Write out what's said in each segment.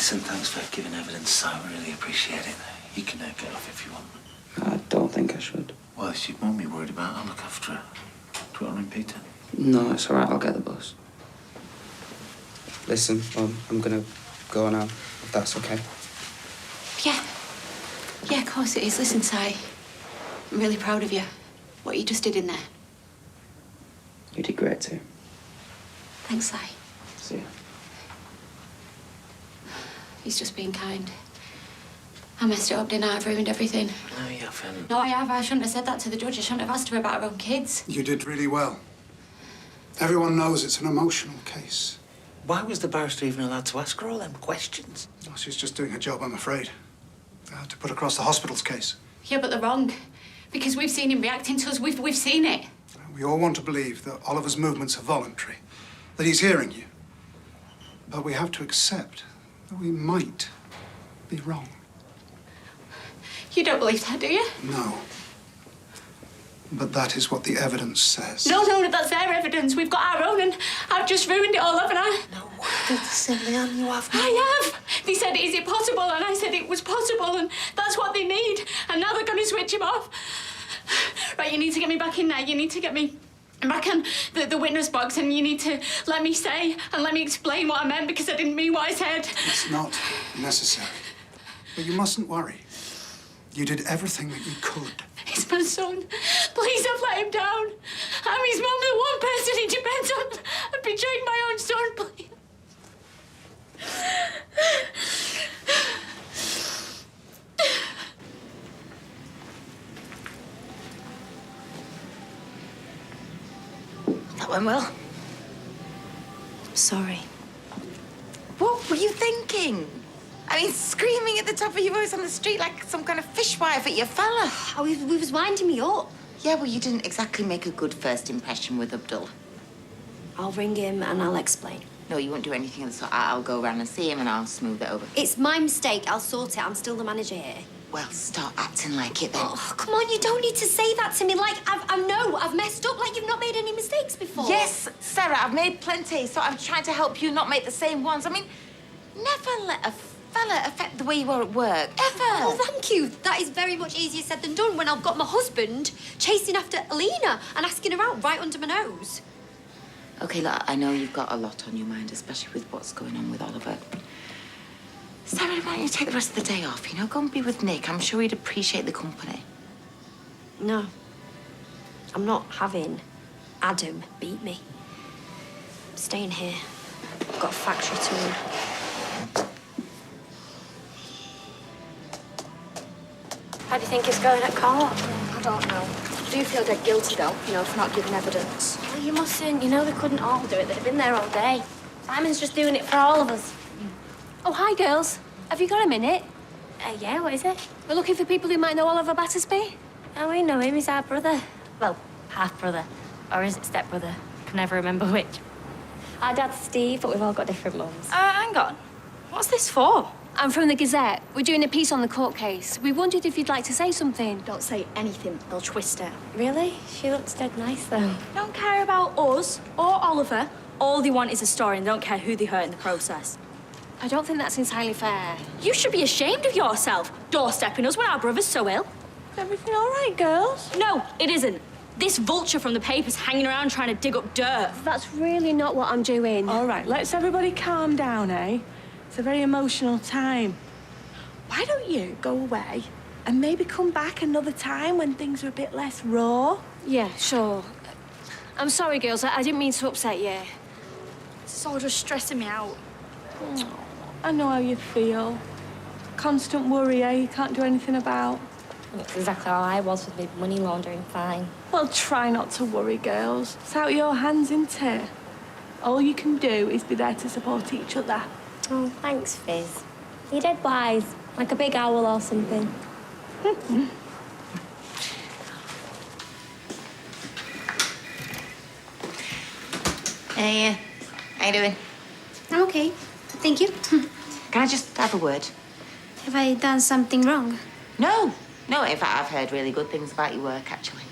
Listen, thanks for giving evidence, Si. I really appreciate it. You can get off if you want. I don't think I should. Well, if you won't be worried about it, I'll look after her. Do you want to ring Peter? No, it's all right. I'll get the bus. Listen, I'm gonna go now, if that's okay. Yeah. Yeah, of course it is. Listen, Si, I'm really proud of you. What you just did in there. You did great too. Thanks, Si. See ya. He's just being kind. I messed it up, didn't I? I've ruined everything. No, you haven't. No, I have. I shouldn't have said that to the judge. I shouldn't have asked her about her own kids. You did really well. Everyone knows it's an emotional case. Why was the barrister even allowed to ask her all them questions? Oh, she's just doing her job, I'm afraid. To put across the hospital's case. Yeah, but they're wrong. Because we've seen him reacting to us. We've seen it. We all want to believe that Oliver's movements are voluntary, that he's hearing you. But we have to accept that we might be wrong. You don't believe that, do you? No. But that is what the evidence says. No, that's their evidence. We've got our own, and I've just ruined it all, haven't I? No, silly Anne, you have. I have. They said, is it possible? And I said it was possible, and that's what they need. And now they're going to switch him off. Right, you need to get me back in there. You need to get me back in the witness box, and you need to let me say and let me explain what I meant, because I didn't mean what I said. It's not necessary. But you mustn't worry. You did everything that you could. It's my son. Please don't let him down. I'm his mum, the one person he depends on. I betrayed my own son, please. That went well. Sorry. What were you thinking? I mean, screaming at the top of your voice on the street like some kind of fishwife at your fella. Oh, he was winding me up. Yeah, well, you didn't exactly make a good first impression with Abdul. I'll ring him and I'll explain. No, you won't do anything of the sort. I'll go around and see him and I'll smooth it over. It's my mistake. I'll sort it. I'm still the manager here. Well, start acting like it then. Oh, come on. You don't need to say that to me. Like, I've messed up. Like, you've not made any mistakes before. Yes, Sarah, I've made plenty, so I'm trying to help you not make the same ones. I mean, never let a fella affect the way you are at work, ever. Oh, thank you. That is very much easier said than done when I've got my husband chasing after Alina and asking her out right under my nose. Okay, look, I know you've got a lot on your mind, especially with what's going on with Oliver. Sarah, why don't you take the rest of the day off, you know? Go and be with Nick. I'm sure he'd appreciate the company. No. I'm not having Adam beat me. I'm staying here. I've got a factory to run. How do you think it's going at court? I don't know. I do feel dead guilty, though, you know, for not giving evidence. Well, you mustn't. You know they couldn't all do it. They'd have been there all day. Simon's just doing it for all of us. Oh, hi, girls. Have you got a minute? Yeah, what is it? We're looking for people who might know Oliver Battersby. Oh, we know him. He's our brother. Well, half-brother. Or is it step-brother? Can never remember which. Our dad's Steve, but we've all got different mums. Hang on. What's this for? I'm from the Gazette. We're doing a piece on the court case. We wondered if you'd like to say something. Don't say anything, they'll twist it. Really? She looks dead nice, though. Don't care about us or Oliver. All they want is a story and don't care who they hurt in the process. I don't think that's entirely fair. You should be ashamed of yourself, doorstepping us when our brother's so ill. Is everything all right, girls? No, it isn't. This vulture from the paper's hanging around trying to dig up dirt. That's really not what I'm doing. All right, let's everybody calm down, eh? It's a very emotional time. Why don't you go away and maybe come back another time when things are a bit less raw? Yeah, sure. I'm sorry, girls. I didn't mean to upset you. This is all just stressing me out. Oh, I know how you feel. Constant worry, eh? You can't do anything about. That's exactly how I was with my money laundering fine. Well, try not to worry, girls. It's out of your hands, isn't it? All you can do is be there to support each other. Oh, thanks, Fizz. You're dead wise, like a big owl or something. Hey, how you doing? I'm okay. Thank you. Can I just have a word? Have I done something wrong? No. No, in fact, I've heard really good things about your work, actually.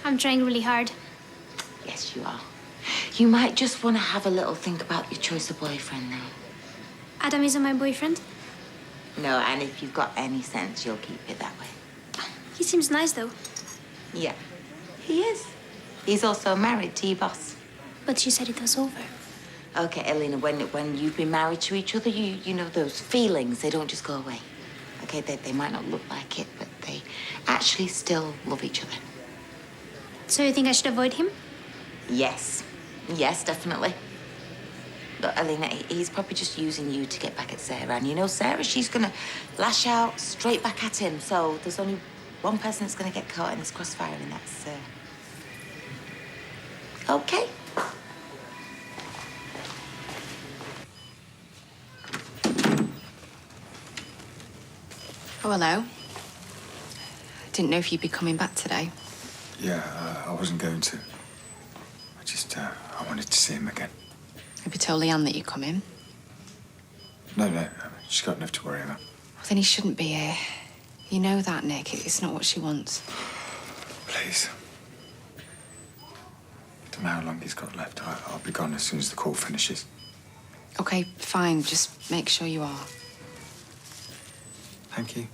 I'm trying really hard. Yes, you are. You might just want to have a little think about your choice of boyfriend, though. Adam isn't my boyfriend. No, and if you've got any sense, you'll keep it that way. He seems nice, though. Yeah, he is. He's also married to your boss. But you said it was over. Okay, Elena, when you've been married to each other, you know those feelings, they don't just go away. Okay, they might not look like it, but they actually still love each other. So you think I should avoid him? Yes. Yes, definitely. Look, Elena, he's probably just using you to get back at Sarah. And you know Sarah, she's gonna lash out straight back at him. So there's only one person that's gonna get caught in this crossfire, and that's okay. Oh, hello. Didn't know if you'd be coming back today. Yeah, I wasn't going to. I wanted to see him again. Have you told Leanne that you're coming? No, she's got enough to worry about. Well, then he shouldn't be here. You know that, Nick. It's not what she wants. Please. Don't know how long he's got left. I'll be gone as soon as the call finishes. Okay, fine. Just make sure you are. Thank you.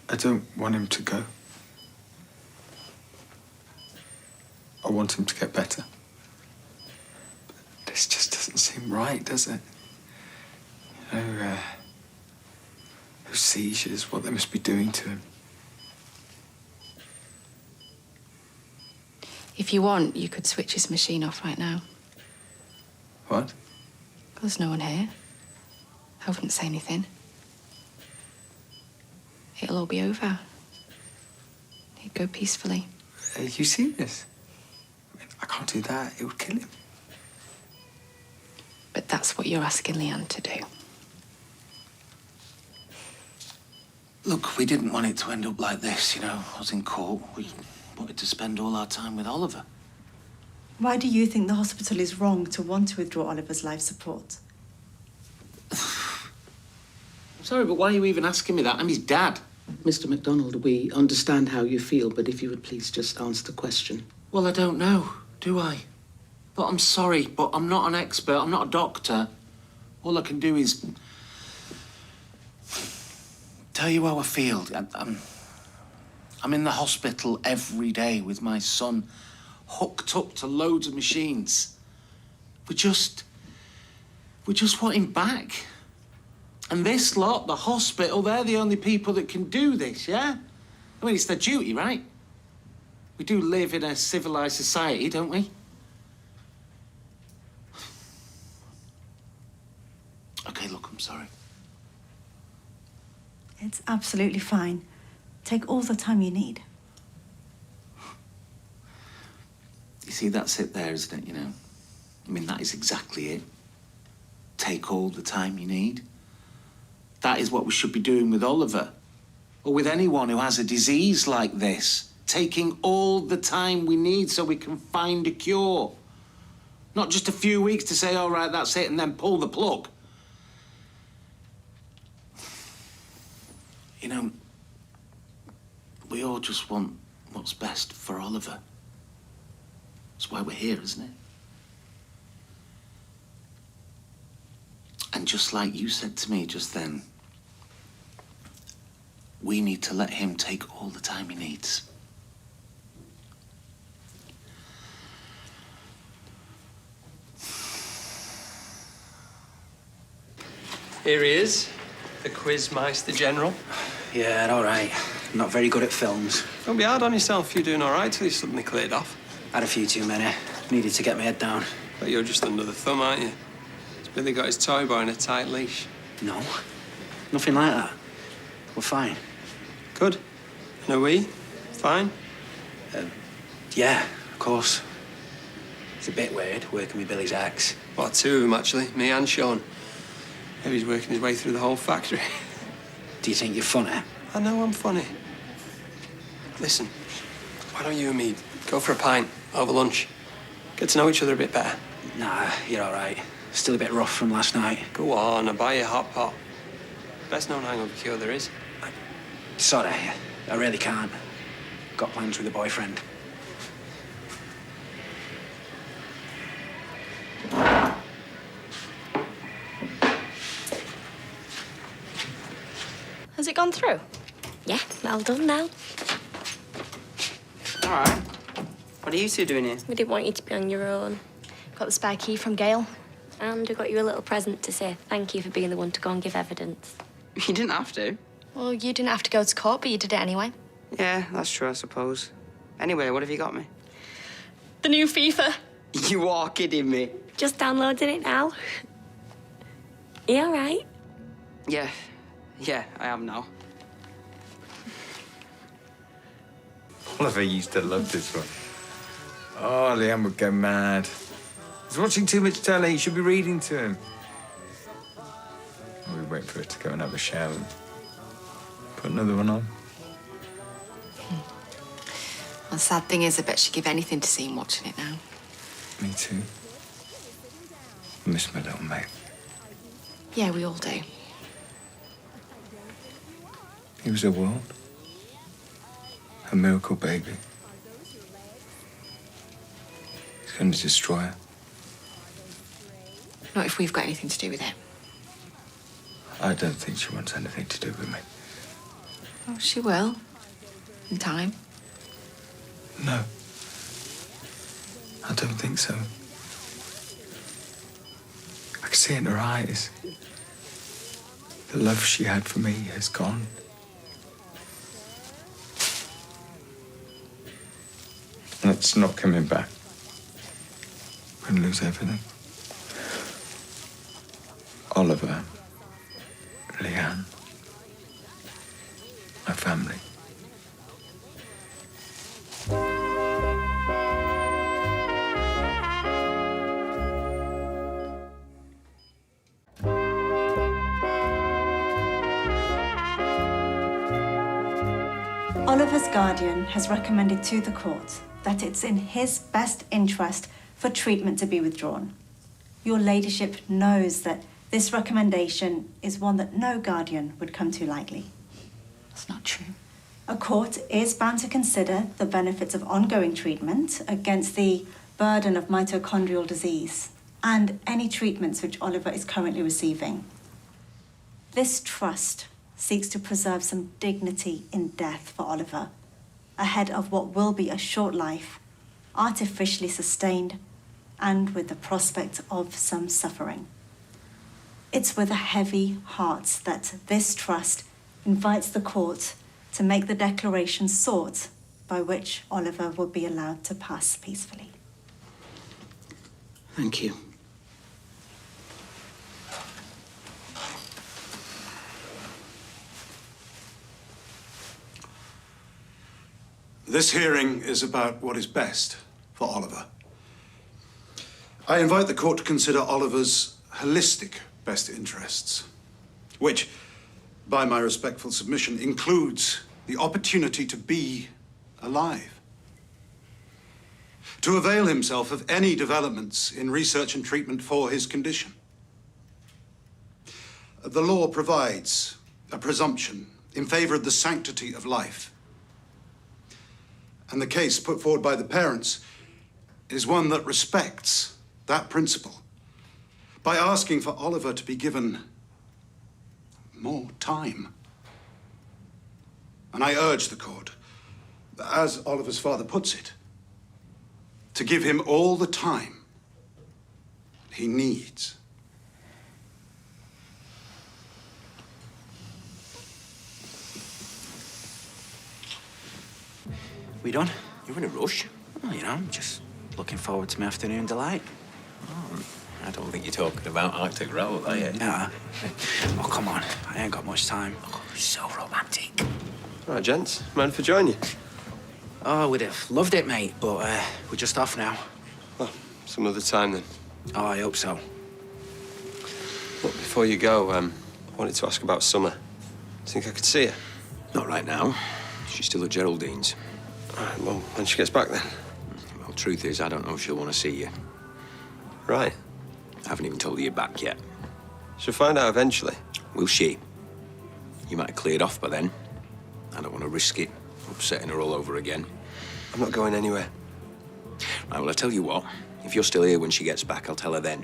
I don't want him to go. I want him to get better. But this just doesn't seem right, does it? You know, those seizures, what they must be doing to him. If you want, you could switch his machine off right now. What? There's no one here. I wouldn't say anything. It'll all be over. He'd go peacefully. Are you serious? I can't do that. It would kill him. But that's what you're asking Leanne to do. Look, we didn't want it to end up like this, you know. I was in court. We wanted to spend all our time with Oliver. Why do you think the hospital is wrong to want to withdraw Oliver's life support? Sorry, but why are you even asking me that? I'm his dad. Mr. MacDonald, we understand how you feel, but if you would please just answer the question. Well, I don't know, do I? But I'm sorry, but I'm not an expert. I'm not a doctor. All I can do is tell you how I feel. I'm in the hospital every day with my son, hooked up to loads of machines. We just want him back. And this lot, the hospital, they're the only people that can do this, yeah? I mean, it's their duty, right? We do live in a civilized society, don't we? Okay, look, I'm sorry. It's absolutely fine. Take all the time you need. You see, that's it there, isn't it, you know? I mean, that is exactly it. Take all the time you need. That is what we should be doing with Oliver. Or with anyone who has a disease like this. Taking all the time we need so we can find a cure. Not just a few weeks to say, all right, that's it, and then pull the plug. You know, we all just want what's best for Oliver. That's why we're here, isn't it? And just like you said to me just then, we need to let him take all the time he needs. Here he is, the Quizmeister General. Yeah, all right. Not very good at films. Don't be hard on yourself. You're doing all right till you suddenly cleared off. Had a few too many. Needed to get my head down. But you're just under the thumb, aren't you? Has Billy got his toy boy in a tight leash? No. Nothing like that. We're fine. Good. And are we? Fine? Yeah, of course. It's a bit weird, working with Billy's ex. Well, two of them, actually. Me and Sean. Maybe he's working his way through the whole factory. Do you think you're funny? I know I'm funny. Listen, why don't you and me go for a pint over lunch? Get to know each other a bit better. Nah, you're all right. Still a bit rough from last night. Go on, I'll buy you a hot pot. Best known hangover cure there is. Sorry, I really can't. Got plans with a boyfriend. Has it gone through? Yeah, well done now. All right. What are you two doing here? We didn't want you to be on your own. Got the spare key from Gail. And we got you a little present to say thank you for being the one to go and give evidence. You didn't have to. Well, you didn't have to go to court, but you did it anyway. Yeah, that's true, I suppose. Anyway, what have you got me? The new FIFA. You are kidding me. Just downloading it now. You all right? Yeah, I am now. Oliver used to love this one. Oh, Leanne would go mad. He's watching too much telly. You should be reading to him. We'd wait for her to go and have a shower and put another one on. Well, the sad thing is, I bet she'd give anything to see him watching it now. Me too. I miss my little mate. Yeah, we all do. He was her world. Her miracle baby. He's going to destroy her. Not if we've got anything to do with it. I don't think she wants anything to do with me. Oh, she will. In time. No. I don't think so. I can see it in her eyes. The love she had for me has gone. And it's not coming back. We're going to lose everything. Oliver, Leanne, my family. Oliver's guardian has recommended to the court that it's in his best interest for treatment to be withdrawn. Your ladyship knows that this recommendation is one that no guardian would come to lightly. That's not true. A court is bound to consider the benefits of ongoing treatment against the burden of mitochondrial disease and any treatments which Oliver is currently receiving. This trust seeks to preserve some dignity in death for Oliver, ahead of what will be a short life, artificially sustained, and with the prospect of some suffering. It's with a heavy heart that this trust invites the court to make the declaration sought by which Oliver will be allowed to pass peacefully. Thank you. This hearing is about what is best for Oliver. I invite the court to consider Oliver's holistic best interests, which, by my respectful submission, includes the opportunity to be alive, to avail himself of any developments in research and treatment for his condition. The law provides a presumption in favor of the sanctity of life. And the case put forward by the parents is one that respects that principle by asking for Oliver to be given more time. And I urge the court, as Oliver's father puts it, to give him all the time he needs. We done? You're in a rush? Oh, you know, I'm just looking forward to my afternoon delight. Oh, I don't think you're talking about Arctic Roll, are you? Nah. Oh, come on. I ain't got much time. Oh, so romantic. All right, gents. Mind if I join you? Oh, we'd have loved it, mate, but we're just off now. Well, some other time, then. Oh, I hope so. Look, before you go, I wanted to ask about Summer. Do you think I could see her? Not right now. She's still at Geraldine's. All right, well, when she gets back, then. Well, truth is, I don't know if she'll want to see you. Right. I haven't even told her you're back yet. She'll find out eventually. Will she? You might have cleared off by then. I don't want to risk it, upsetting her all over again. I'm not going anywhere. Right, well, I tell you what. If you're still here when she gets back, I'll tell her then.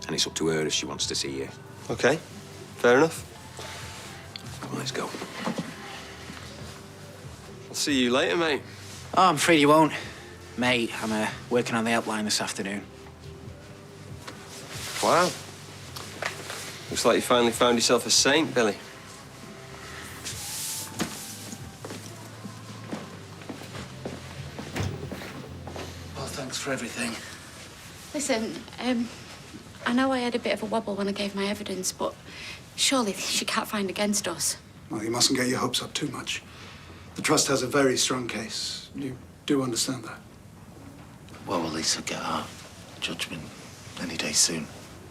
And it's up to her if she wants to see you. Okay, fair enough. Come on, let's go. I'll see you later, mate. Oh, I'm afraid you won't. Mate, I'm working on the outline this afternoon. Wow. Looks like you finally found yourself a saint, Billy. Well, thanks for everything. Listen, I know I had a bit of a wobble when I gave my evidence, but surely she can't find against us. Well, you mustn't get your hopes up too much. The Trust has a very strong case. You do understand that? Well, at least we'll get our judgment any day soon.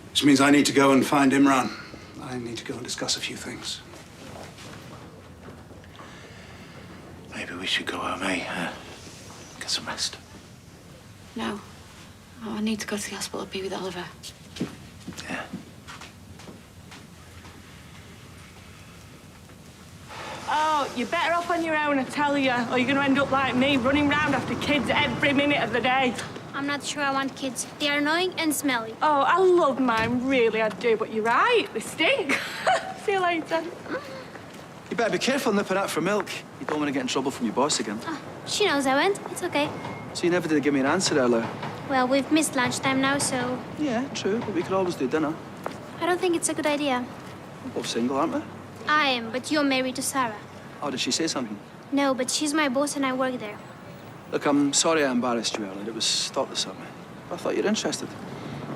Which means I need to go and find Imran. I need to go and discuss a few things. Maybe we should go home, eh? Get some rest. No. Oh, I need to go to the hospital to be with Oliver. Yeah. Oh, you're better off on your own, I tell you, or you're going to end up like me, running round after kids every minute of the day. I'm not sure I want kids. They are annoying and smelly. Oh, I love mine, really, I do, but you're right, they stink. See you later. You better be careful nipping out for milk. You don't want to get in trouble from your boss again. Oh, she knows I went. It's okay. So you never did give me an answer earlier? Well, we've missed lunchtime now, so... Yeah, true, but we could always do dinner. I don't think it's a good idea. We're both single, aren't we? I am, but you're married to Sarah. Oh, did she say something? No, but she's my boss and I work there. Look, I'm sorry I embarrassed you earlier. It was thoughtless of me. I thought you'd interested.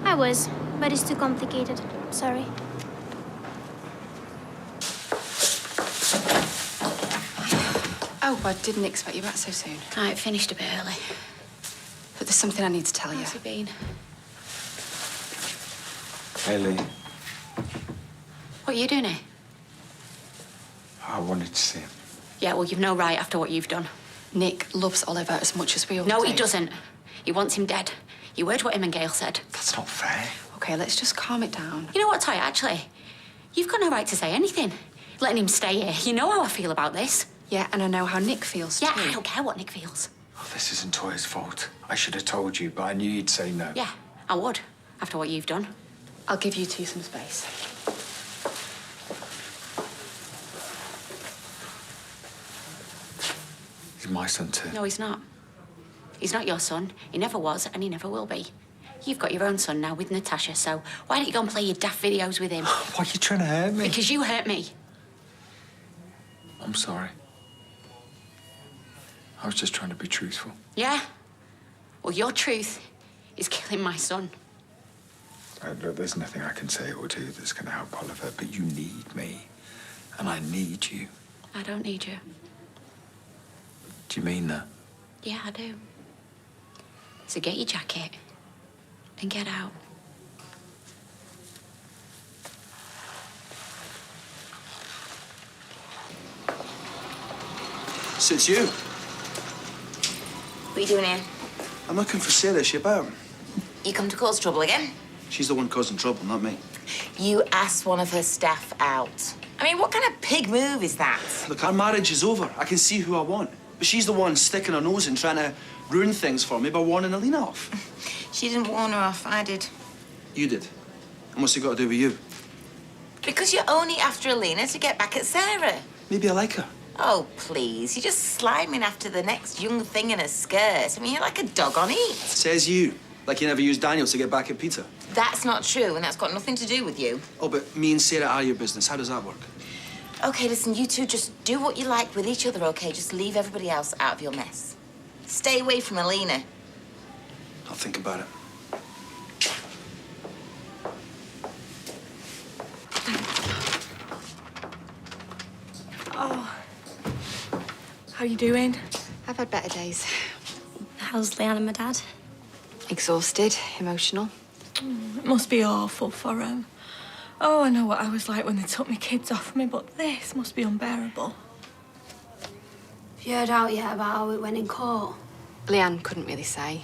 I was, but it's too complicated. Sorry. Oh, I didn't expect you back so soon. I finished a bit early. But there's something I need to tell you. How's it been? Ellie, What are you doing here? I wanted to see him. Yeah, well, you've no right after what you've done. Nick loves Oliver as much as we all No, do. he doesn't. He wants him dead. You heard what him and Gail said. That's not fair. Okay, let's just calm it down. You know what, Toy, actually? You've got no right to say anything. Letting him stay here. You know how I feel about this. Yeah, and I know how Nick feels, Yeah, too. I don't care what Nick feels. Oh, this isn't Toya's fault. I should have told you, but I knew you'd say no. Yeah, I would, after what you've done. I'll give you two some space. He's my son too. No, he's not. He's not your son. He never was, and he never will be. You've got your own son now with Natasha, so why don't you go and play your daft videos with him? Why are you trying to hurt me? Because you hurt me. I'm sorry. I was just trying to be truthful. Yeah? Well, your truth is killing my son. Look, there's nothing I can say or do that's going to help Oliver, but you need me, and I need you. I don't need you. Do you mean that? Yeah, I do. So get your jacket and get out. Since you. What are you doing here? I'm looking for Sarah. Is she about? You come to cause trouble again? She's the one causing trouble, not me. You asked one of her staff out. I mean, what kind of pig move is that? Look, our marriage is over. I can see who I want. But she's the one sticking her nose in, trying to ruin things for me by warning Alina off. She didn't warn her off, I did. You did. And what's it got to do with you? Because you're only after Alina to get back at Sarah. Maybe I like her. Oh, please. You're just sliming after the next young thing in her skirt. I mean, you're like a dog on heat. Says you. Like you never used Daniel to get back at Peter. That's not true, and that's got nothing to do with you. Oh, but me and Sarah are your business. How does that work? Okay, listen, you two just do what you like with each other, okay? Just leave everybody else out of your mess. Stay away from Alina. I'll think about it. Oh. How you doing? I've had better days. How's Leanne and my dad? Exhausted, emotional. It must be awful for them. Oh, I know what I was like when they took my kids off me, but this must be unbearable. Have you heard out yet about how it went in court? Leanne couldn't really say.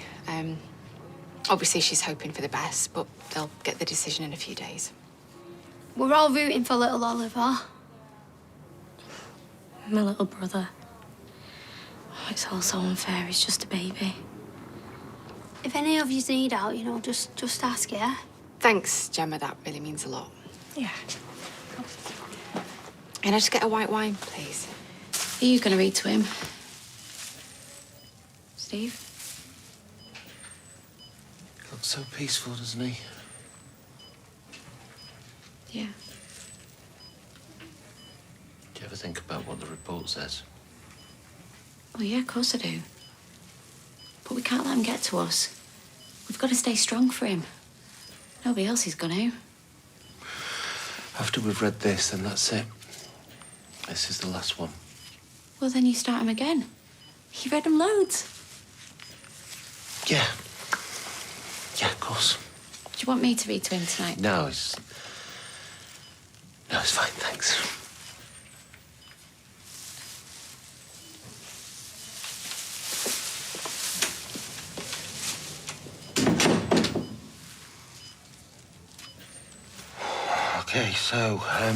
Obviously, she's hoping for the best, but they'll get the decision in a few days. We're all rooting for little Oliver. My little brother. Oh, it's all so unfair. He's just a baby. If any of you need out, you know, just ask, yeah? Thanks, Gemma. That really means a lot. Yeah. Can I just get a white wine, please? Are you going to read to him? Steve? Looks so peaceful, doesn't he? Yeah. Do you ever think about what the report says? Oh, yeah, of course I do. But we can't let him get to us. We've got to stay strong for him. Nobody else is gonna. After we've read this, then that's it. This is the last one. Well, then you start him again. You've read him loads. Yeah. Yeah, of course. Do you want me to read to him tonight? No, it's fine, thanks. Okay, so, are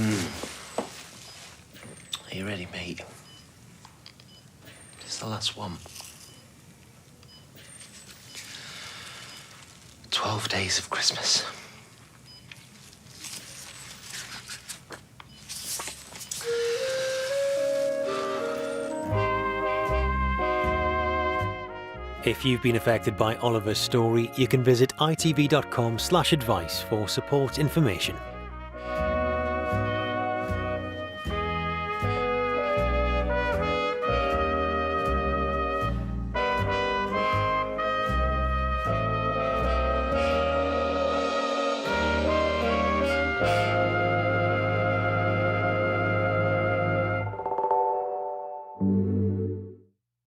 you ready, mate? It's the last one. 12 days of Christmas. If you've been affected by Oliver's story, you can visit itv.com/advice for support information.